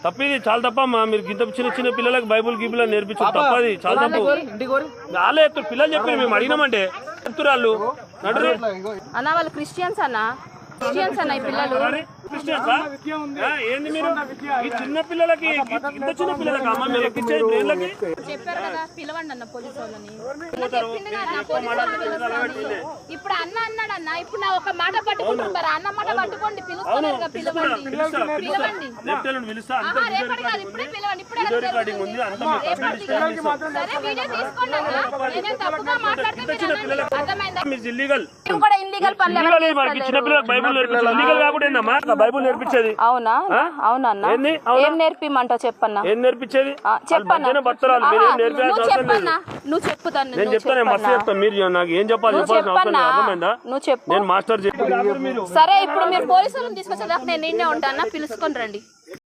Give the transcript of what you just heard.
తప్పిది చాలా తప్పమ్మా. మీరు ఇంత చిన్న చిన్న పిల్లలకు బైబుల్ గీబుల్ నేర్పించు తప్పది, చాలా తప్పు. వాళ్ళే చెప్తారు, పిల్లలు చెప్పారు, మేము అడిగినామంటే చెప్తారు వాళ్ళు. అన్న వాళ్ళు క్రిస్టియన్స్ అన్న, క్రిస్టియన్స్ అన్న ఈ పిల్లలు. ఏంది మీరు ఈ చిన్న పిల్లలకి, ఇంత చిన్న పిల్లలకి అమ్మ మీరు ఎక్కించేది బ్రెయిన్లకి చెప్పారు కదా పిలవండి అన్న పోలీసు వాళ్ళని. ఇప్పుడు అన్న అన్నాడు అన్న, ఇప్పుడు నా ఒక మాట పట్టుకుంటారు మరి, అన్న మాట పట్టుకోండి, పిలుస్తాను పిలవండి పిలవండి. రేపటి కాదు ఇప్పుడే పిలవండి, ఇప్పుడే సరే వీడియో తీసుకోండి అన్న. నేనేం తప్పుగా మాట్లాడితే అర్థమైందా? కూడా ఇల్లీగల్ పనులు చిన్న పిల్లలకు బైబుల్ నేర్పించాలి కాకుండా బైబుల్ నేర్పించేది. అవునా? అవునన్నా. ఏం నేర్పిమంటావు చెప్పన్నా? ఏం నేర్పించేది? చెప్పన్నా, నువ్వు చెప్పుతాను. నేను చెప్తాను, మస్తు చెప్తాను. మీరు నాకు ఏం చెప్పాలి అర్థమైందా? నువ్వు చెప్పు. నేను మాస్టర్ చెప్పు. సరే ఇప్పుడు మీరు పోలీసులను తీసుకొచ్చేదాకా నేను నిన్నే ఉంటాను, పిలుచుకొని రండి.